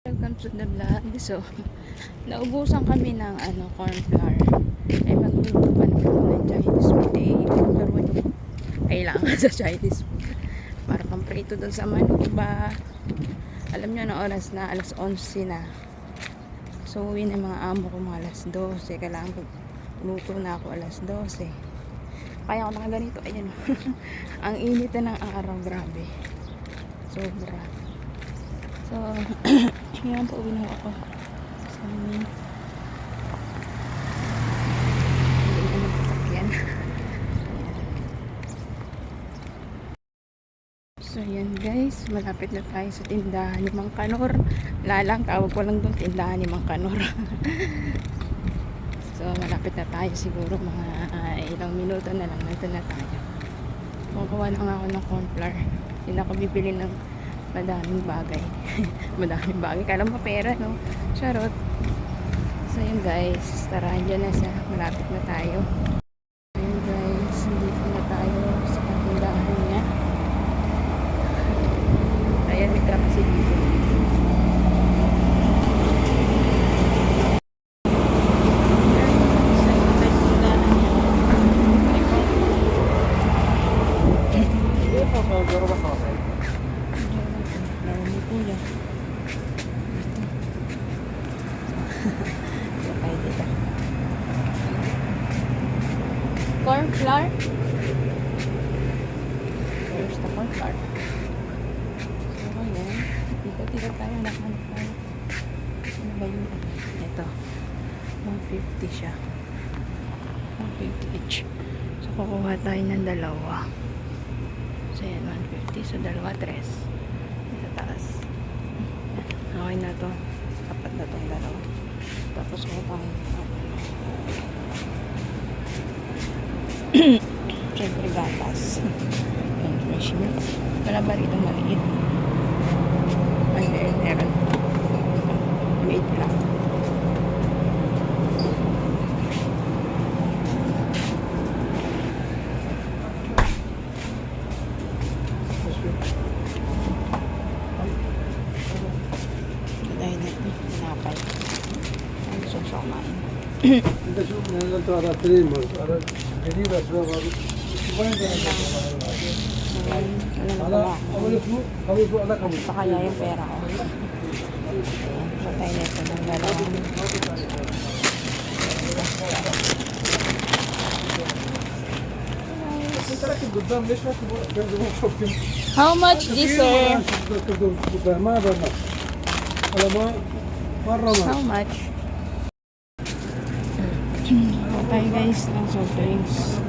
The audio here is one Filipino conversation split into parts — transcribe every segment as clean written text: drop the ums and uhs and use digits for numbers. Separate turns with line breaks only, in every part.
Welcome to the vlog. So, naubusan kami ng corn flour. Ay magluto pa naman ng Chinese food. Pero kailangan sa Chinese food. Para pang prito doon sa manok ba. Alam nyo na oras na, alas 11 na. So, uwi na mga amo ko mga alas 12. Kailangan luto na ako alas 12. Kaya ako nakaganito. Ayan. Ang init na ng araw. Grabe. Sobra. So, ngayon po uwi na ako sa amin. Hindi ko magkasakyan. So, yan guys. Malapit na tayo sa tindahan ni Mang Kanor. Lalang, tawag ko lang doon tindahan ni Mang Kanor. So, malapit na tayo. Siguro mga ilang minuto na lang. Nandito na tayo. Kukuha lang ako ng corn flour. Hindi na ako bibili ng madaming bagay. Madaming bagay. Kala mo pera, no? Charot. So, yun guys. Tara, dyan na siya. Malapit na tayo. Yun guys. Dito na tayo sa tindahan niya. Ayan, may truck kasi dito. Corn flour. There's the corn flour. So, ayan. Dito tayo. Nakahanap tayo. Ano ba yun? Ito. 150 siya. 150 each. So, kukuha tayo ng dalawa. So, ayan. 150. So, dalawa, 3. Sa taas. Okay na to. Dapat na tong dalawa. Tapos, kukuha tayo. Siyempre gatas. Ayan, fresh milk. Wala ba rito maliit? Ay, meron. Made lang. Dahil natin, napay. Ang susumain.
Şimdi şu menenleri arattırayım mı? Dediği de şuna var. Şu bayan da ala kabul su ala kabul.
Ito kaya yung pera ko. Ayan, patay na ito ng dalawa. How much this, sir? How much? Okay guys, ng soft drinks.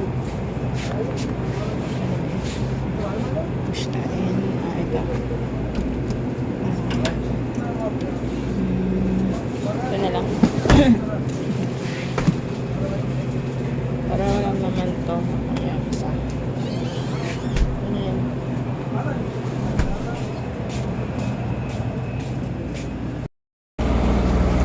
Push natin. Ito. Ito na lang. Para lang naman to. Ayan, isa. Ayan.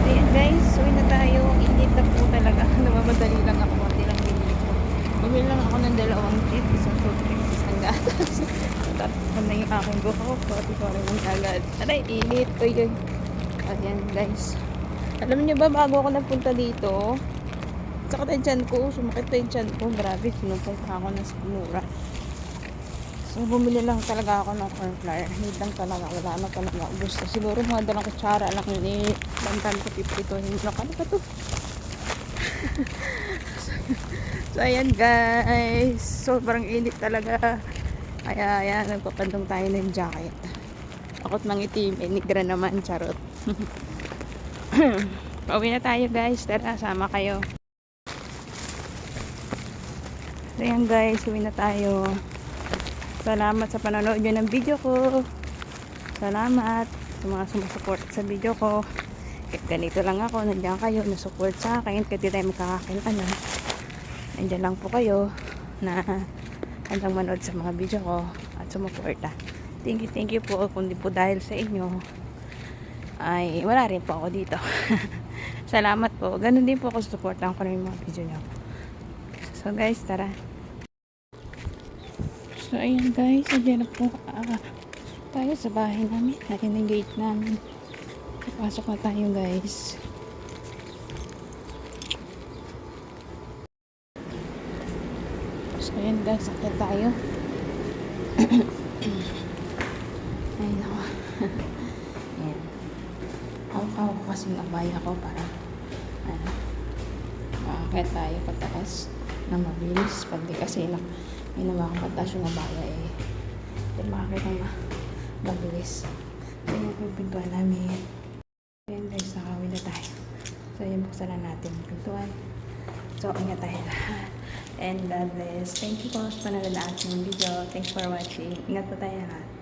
Ayan guys, uwi na tayo. Init na po talaga. Namamadali lang ako. Mati lang binili ko. Bumili lang ako ng dalawang chip. Isang soft drinks, isang gatas. Tapos na yung aking buhok. Pati ko rin yung agad. Aray, init. Uy, uy. Ayan guys. Alam niyo ba, bago ako nagpunta dito, sakit ang tiyan ko. Sumakit na yung tiyan ko. Grabe, sinupong pa ako ng mura. So, bumili lang talaga ako ng corn flour. Need lang talaga. Wala na talaga. Gusto. Siguro mga dalang kutsara lang ni bantan ko pipituhin. Ano pa to? So, ayan guys. Sobrang init talaga. Kaya, ayan. Nagpapandong tayo ng jacket. Ako't mangitim. Nigra naman. Charot. Pauwi na tayo guys. Tara, sama kayo. So, ayan guys. Uwi na tayo. Salamat sa panonood nyo ng video ko. Salamat sa mga sumusuport sa video ko. Kahit ganito lang ako, nandiyan kayo, nasupport sa akin. Kahit di tayo magkakakilan. Nandiyan lang po kayo na handang manood sa mga video ko at sumuporta. Thank you po. Kung di po dahil sa inyo, ay wala rin po ako dito. Salamat po. Ganun din po ako suportahan ko na yung mga video nyo. So guys, tara. So, ayan guys, andyan na po tayo sa bahay namin. Ayan ang gate namin. Pasok na tayo guys. So yun guys, sakit tayo. Ay nako. Ayan. Hawak-hawak ko kasi nabaya ko para ano, makakit tayo pataas na mabilis. Pag di kasi lang ginawa ko pataas yung nabaya eh. Di makakit ang mabilis. So yun yung pintuan namin. Ayan guys, nakawin na tayo. So yun, buksan na natin yung pintuan. So ingat tayo lahat. And God bless. Thank you po sa panonood ng ating video. Thanks for watching. Ingat po tayo lahat.